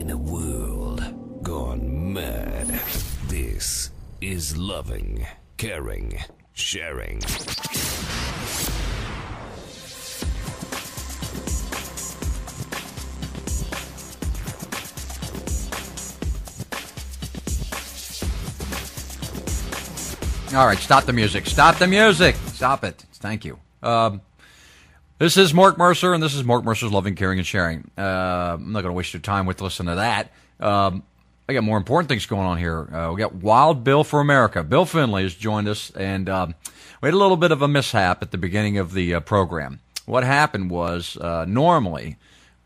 In a world gone mad, this is Loving, Caring, Sharing. All right, stop the music. Stop the music. Stop it. Thank you. This is Mark Mercer, and this is Mark Mercer's Loving, Caring, and Sharing. I'm not going to waste your time with listening to that. I got more important things going on here. We got Wild Bill for America. Bill Finley has joined us, and we had a little bit of a mishap at the beginning of the program. What happened was, normally,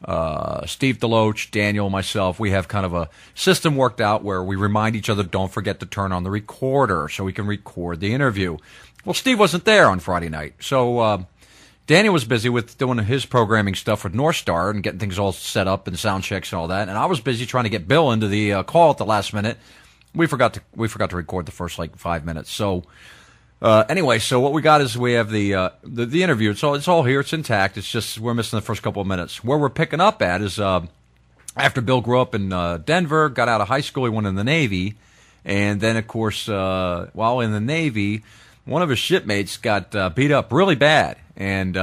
Steve DeLoach, Daniel, myself, we have kind of a system worked out where we remind each other, don't forget to turn on the recorder so we can record the interview. Well, Steve wasn't there on Friday night, so Daniel was busy with doing his programming stuff with North Star and getting things all set up and sound checks and all that, and I was busy trying to get Bill into the call at the last minute. We forgot to record the first 5 minutes. So anyway, so what we got is we have the interview. It's all here. It's intact. It's just we're missing the first couple of minutes. Where we're picking up at is after Bill grew up in Denver, got out of high school, he went in the Navy, and then of course while in the Navy, one of his shipmates got beat up really bad, and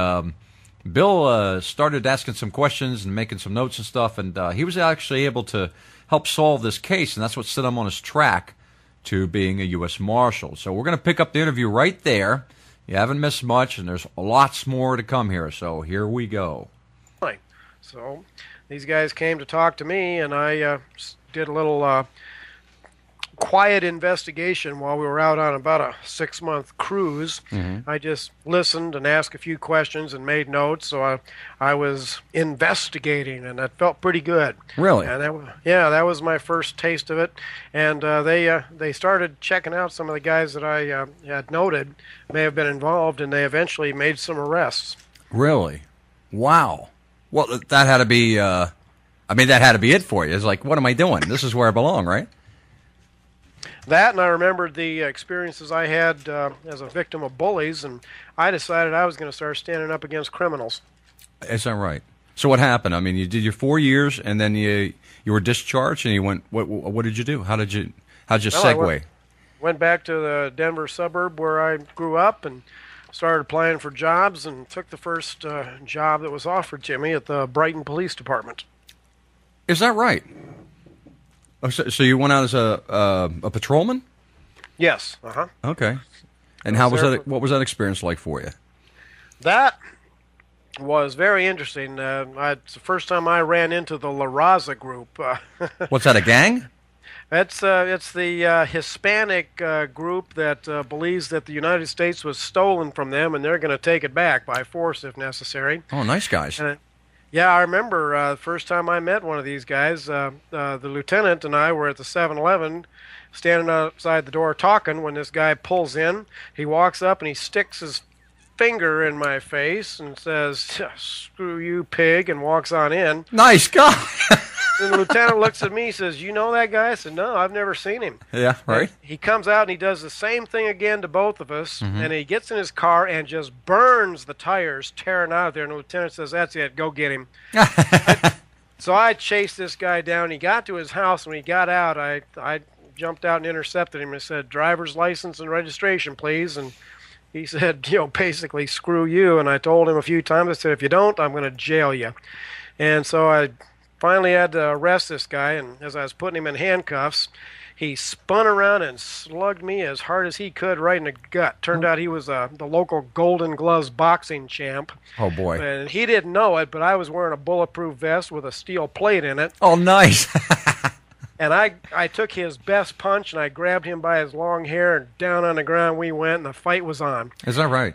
Bill started asking some questions and making some notes and stuff, and he was actually able to help solve this case, and that's what set him on his track to being a U.S. Marshal. So we're going to pick up the interview right there. You haven't missed much, and there's lots more to come here, so here we go. So these guys came to talk to me, and I did a little quiet investigation while we were out on about a 6-month cruise. Mm-hmm. I just listened and asked a few questions and made notes, so I was investigating, and that felt pretty good. Really? And that was my first taste of it. And they started checking out some of the guys that I had noted may have been involved, and they eventually made some arrests. Really? Wow. Well, that had to be that had to be it for you. It's like, what am I doing? This is where I belong, right? That, and I remembered the experiences I had as a victim of bullies, and I decided I was going to start standing up against criminals. Is that right? So what happened? I mean, you did your 4 years, and then you were discharged, and you went. What did you do? How'd you segue? Went back to the Denver suburb where I grew up, and started applying for jobs, and took the first job that was offered to me at the Brighton Police Department. Is that right? Oh, so you went out as a patrolman? Yes. Uh-huh. Okay. And how was that? What was that experience like for you? That was very interesting. It's the first time I ran into the La Raza group. What's that? A gang? It's the Hispanic group that believes that the United States was stolen from them, and they're going to take it back by force if necessary. Oh, nice guys. Yeah, I remember the first time I met one of these guys, the lieutenant and I were at the 7-Eleven standing outside the door talking when this guy pulls in. He walks up and he sticks his finger in my face and says, "Screw you, pig," and walks on in. Nice guy. And the lieutenant looks at me and says, "You know that guy?" I said, "No, I've never seen him." Yeah, right. And he comes out and he does the same thing again to both of us, and he gets in his car and just burns the tires, tearing out of there. And the lieutenant says, "That's it, go get him." So I chased this guy down. He got to his house. When he got out, I jumped out and intercepted him and said, "Driver's license and registration, please." And he said, basically, "Screw you." And I told him a few times, I said, "If you don't, I'm going to jail you." And so I finally had to arrest this guy, and as I was putting him in handcuffs, he spun around and slugged me as hard as he could right in the gut. Turned out he was the local Golden Gloves boxing champ. Oh, boy. And he didn't know it, but I was wearing a bulletproof vest with a steel plate in it. Oh, nice. And I took his best punch, and I grabbed him by his long hair, and down on the ground we went, and the fight was on. Is that right?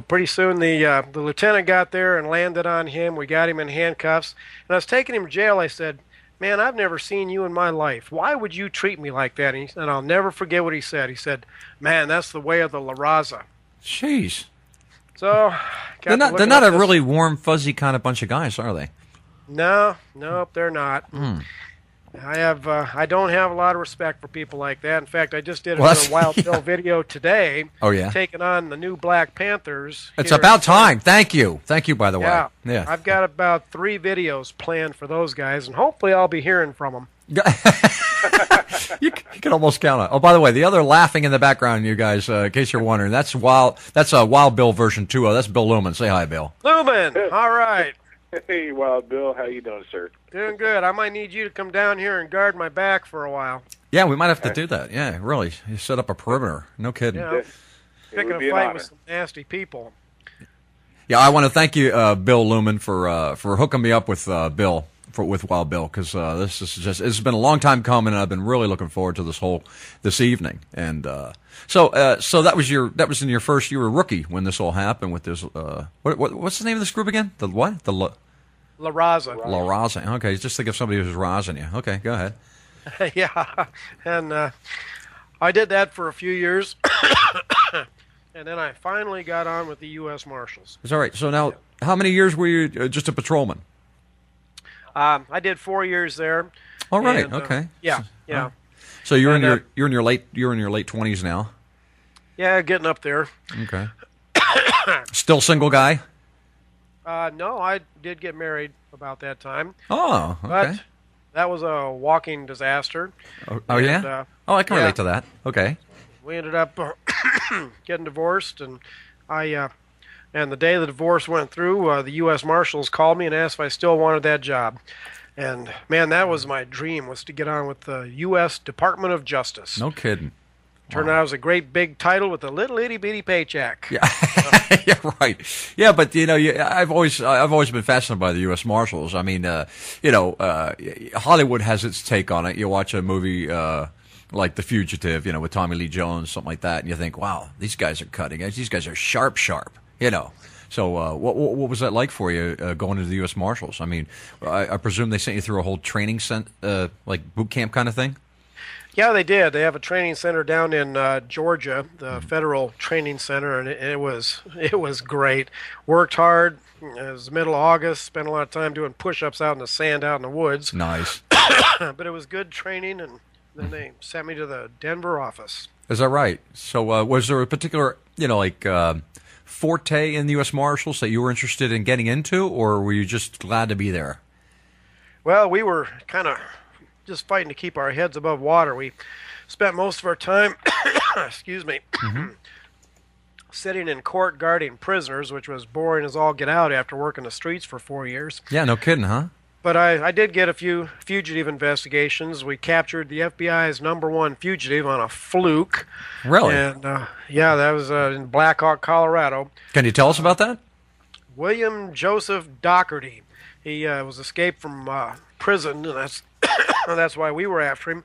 Pretty soon the lieutenant got there and landed on him. We got him in handcuffs. And I was taking him to jail. I said, "Man, I've never seen you in my life. Why would you treat me like that?" And I'll never forget what he said. He said, "Man, that's the way of the La Raza." Jeez. So they're not a really warm, fuzzy kind of bunch of guys, are they? No, nope, they're not. I don't have a lot of respect for people like that. In fact, I just did Well, a Wild Bill video today. Oh, yeah? Taking on the new Black Panthers. It's here about in time. Thank you. Thank you, by the Yeah. way. Yeah. I've got about 3 videos planned for those guys, and hopefully I'll be hearing from them. You can almost count it. Oh, by the way, the other laughing in the background, you guys, in case you're wondering, that's a Wild Bill version 2.0. That's Bill Lumen. Say hi, Bill. Lumen, all right. Hey, Wild Bill, how you doing, sir? Doing good. I might need you to come down here and guard my back for a while. Yeah, we might have to do that. Yeah, really. You set up a perimeter. No kidding. Yeah, It picking would be a an fight honor. with some nasty people. Yeah, I want to thank you, Bill Lumen, for hooking me up with Bill. With Wild Bill, because it's been a long time coming, and I've been really looking forward to this evening. And so that was in your first. You were a rookie when this all happened with this. What's the name of this group again? The what? The La Raza. La Raza. Okay, just think of somebody who's razzing you. Okay, go ahead. Yeah, and I did that for a few years, and then I finally got on with the U.S. Marshals. It's all right. So now, how many years were you just a patrolman? I did 4 years there. All right. And, Okay. Yeah. So you're And, in your late 20s now. Yeah, getting up there. Okay. Still single guy? No, I did get married about that time. Oh, okay. But that was a walking disaster. Oh yeah? And, I can yeah. relate to that. Okay. We ended up getting divorced, and and the day the divorce went through, the U.S. Marshals called me and asked if I still wanted that job. And, man, that was my dream, was to get on with the U.S. Department of Justice. No kidding. Turned out it was a great big title with a little itty-bitty paycheck. Yeah, yeah, right. Yeah, but I've always been fascinated by the U.S. Marshals. I mean, Hollywood has its take on it. You watch a movie like The Fugitive, with Tommy Lee Jones, something like that, and you think, wow, these guys are cutting edge. These guys are sharp. So what was that like for you going into the U.S. Marshals? I mean, I presume they sent you through a whole training like boot camp kind of thing? Yeah, they did. They have a training center down in Georgia, the Federal Training Center, and it was great. Worked hard. It was the middle of August. Spent a lot of time doing push-ups out in the sand, out in the woods. Nice. But it was good training, and then they sent me to the Denver office. Is that right? So was there a particular, forte in the U.S. Marshals that you were interested in getting into, or were you just glad to be there? Well, we were kind of just fighting to keep our heads above water. We spent most of our time, excuse me, sitting in court guarding prisoners, which was boring as all get out after working the streets for 4 years. Yeah, no kidding, huh? But I did get a few fugitive investigations. We captured the FBI's #1 fugitive on a fluke. Really? And, yeah, that was in Black Hawk, Colorado. Can you tell us about that? William Joseph Doherty. He was escaped from prison, and that's why we were after him.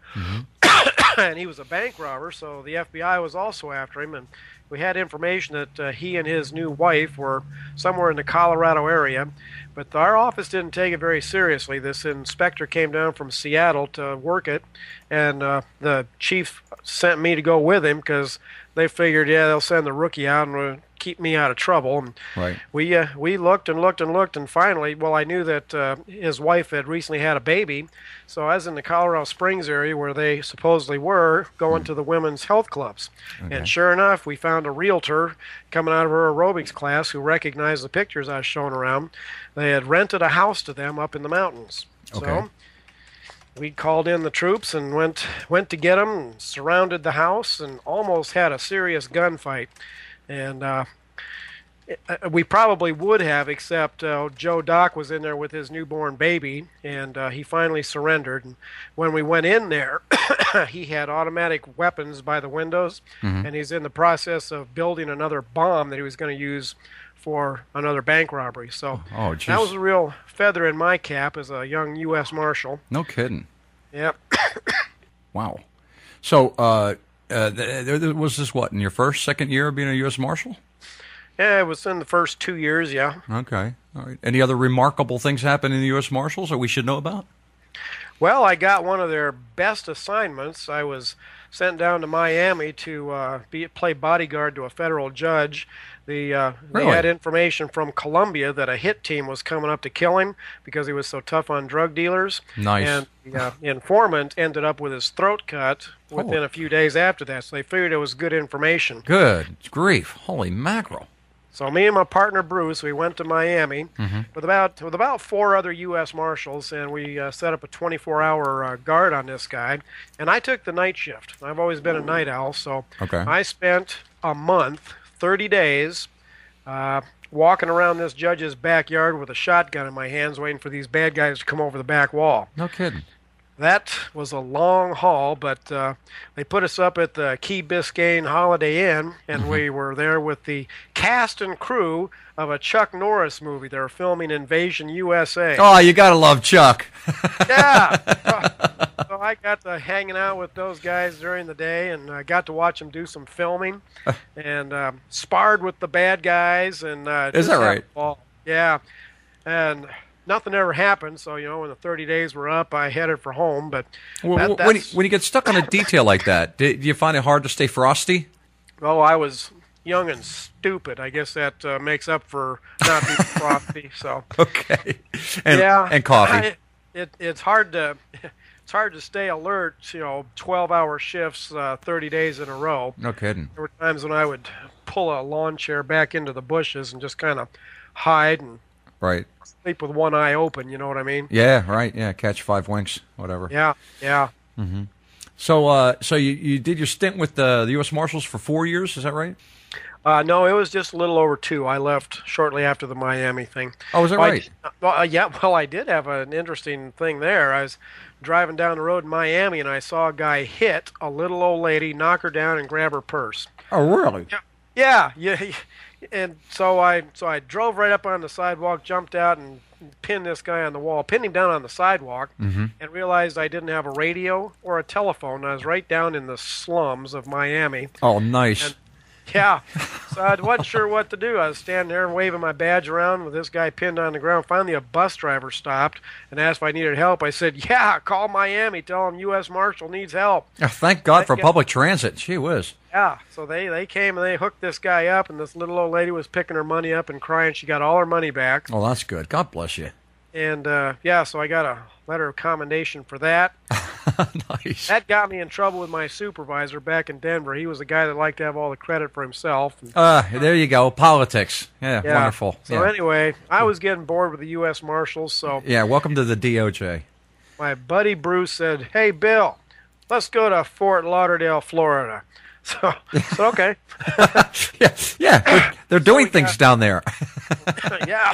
And he was a bank robber, so the FBI was also after him. And we had information that he and his new wife were somewhere in the Colorado area. But our office didn't take it very seriously. This inspector came down from Seattle to work it, and the chief sent me to go with him because they figured, they'll send the rookie out and keep me out of trouble. And Right. we looked and looked and looked, and finally, I knew that his wife had recently had a baby, so I was in the Colorado Springs area where they supposedly were going to the women's health clubs. Okay. And sure enough, we found a realtor coming out of her aerobics class who recognized the pictures I was showing around. They had rented a house to them up in the mountains. Okay. So we called in the troops and went to get them, and surrounded the house, and almost had a serious gunfight. And we probably would have, except Joe Doc was in there with his newborn baby, and he finally surrendered. And when we went in there, he had automatic weapons by the windows, and he's in the process of building another bomb that he was going to use for another bank robbery. So Oh, geez. that was a real feather in my cap as a young U.S. Marshal. No kidding. Yep. Wow. So was this in your second year of being a U.S. Marshal? Yeah, it was in the first 2 years, yeah. Okay. All right. Any other remarkable things happen in the U.S. Marshals that we should know about? Well, I got one of their best assignments. I was sent down to Miami to play bodyguard to a federal judge. They had information from Colombia that a hit team was coming up to kill him because he was so tough on drug dealers. Nice. And the informant ended up with his throat cut within a few days after that, so they figured it was good information. Good grief. Holy mackerel. So me and my partner Bruce, we went to Miami with about 4 other U.S. Marshals, and we set up a 24-hour guard on this guy. And I took the night shift. I've always been a night owl, so I spent a month, 30 days, walking around this judge's backyard with a shotgun in my hands, waiting for these bad guys to come over the back wall. No kidding. That was a long haul, but they put us up at the Key Biscayne Holiday Inn, and we were there with the cast and crew of a Chuck Norris movie. They were filming Invasion USA. Oh, you gotta love Chuck. Yeah. So I got to hanging out with those guys during the day, and I got to watch them do some filming, and sparred with the bad guys. And is that right? Yeah, and nothing ever happened. So when the 30 days were up, I headed for home. But when you get stuck on a detail like that, do you find it hard to stay frosty? Oh, I was young and stupid. I guess that makes up for not being frosty. So okay, and coffee. It's hard to stay alert. 12-hour shifts, 30 days in a row. No kidding. There were times when I would pull a lawn chair back into the bushes and just kind of hide and sleep with one eye open. You know what I mean? Yeah, right. Yeah, catch 5 winks, whatever. Yeah. Mm-hmm. So you did your stint with the U.S. Marshals for 4 years, is that right? No, it was just a little over 2. I left shortly after the Miami thing. Oh, is that right? I did have an interesting thing there. I was driving down the road in Miami, and I saw a guy hit a little old lady, knock her down, and grab her purse. Oh, really? Yeah. And so I drove right up on the sidewalk, jumped out, and pinned this guy on the wall, pinned him down on the sidewalk, and realized I didn't have a radio or a telephone. I was right down in the slums of Miami. Oh, nice. Yeah, so I wasn't sure what to do. I was standing there waving my badge around with this guy pinned on the ground. Finally, a bus driver stopped and asked if I needed help. I said, yeah, call Miami. Tell them U.S. Marshal needs help. Oh, thank God for public transit. Gee whiz. Yeah, so they came and they hooked this guy up, and this little old lady was picking her money up and crying. She got all her money back. Oh, that's good. God bless you. And, so I got a letter of commendation for that. Nice. That got me in trouble with my supervisor back in Denver. He was the guy that liked to have all the credit for himself. There you go. Politics. Yeah. Wonderful. So anyway, I was getting bored with the U.S. Marshals. So yeah, welcome to the DOJ. My buddy Bruce said, hey, Bill, let's go to Fort Lauderdale, Florida. So okay. They're doing things down there. Yeah.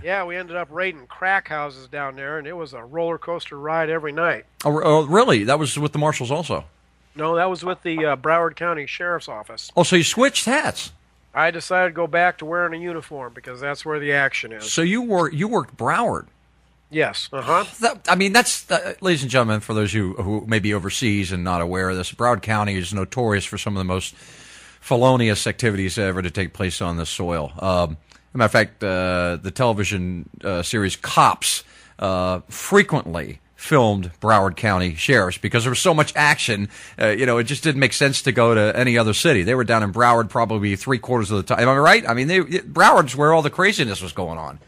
Yeah, we ended up raiding crack houses down there, and it was a roller coaster ride every night. Oh, really? That was with the Marshals also? No, that was with the Broward County Sheriff's Office. Oh, so you switched hats? I decided to go back to wearing a uniform because that's where the action is. So you worked Broward? Yes. That's ladies and gentlemen, for those of you who may be overseas and not aware of this, Broward County is notorious for some of the most felonious activities ever to take place on this soil. As a matter of fact, the television series Cops frequently filmed Broward County sheriffs because there was so much action. It just didn't make sense to go to any other city. They were down in Broward probably 3/4 of the time. Am I right? I mean, Broward's where all the craziness was going on.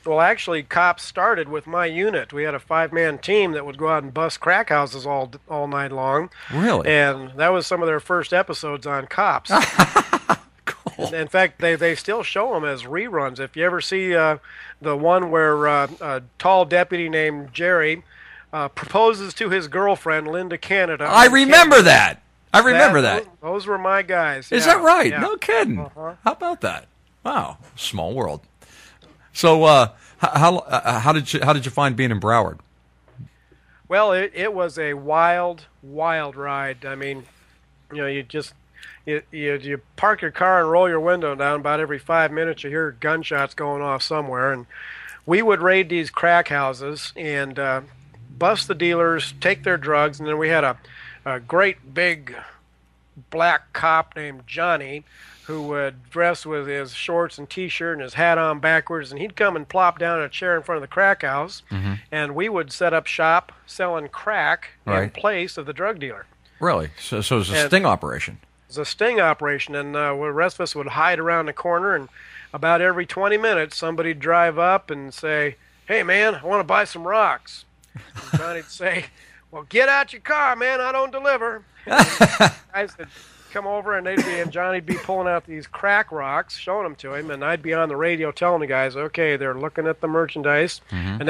Well, actually, Cops started with my unit. We had a 5-man team that would go out and bust crack houses all night long. Really? And that was some of their first episodes on Cops. Cool. In fact, they still show them as reruns. If you ever see the one where a tall deputy named Jerry proposes to his girlfriend, Linda Canada. I remember that. I remember that. Those were my guys. Is that right? Yeah. No kidding. How about that? Wow, small world. So, how did you find being in Broward? Well, it was a wild ride. I mean, you park your car and roll your window down. About every 5 minutes, you hear gunshots going off somewhere, and we would raid these crack houses and bust the dealers, take their drugs, and then we had a great big black cop named Johnny who would dress with his shorts and T-shirt and his hat on backwards, and he'd come and plop down in a chair in front of the crack house, and we would set up shop selling crack in place of the drug dealer. Really? So it was a sting operation. It was a sting operation, and the rest of us would hide around the corner, and about every 20 minutes, somebody'd drive up and say, "Hey, man, I want to buy some rocks." And Johnny'd say, "Well, get out your car, man, I don't deliver." And guys would come over, and Johnny'd be pulling out these crack rocks, showing them to him, and I'd be on the radio telling the guys, okay, they're looking at the merchandise, and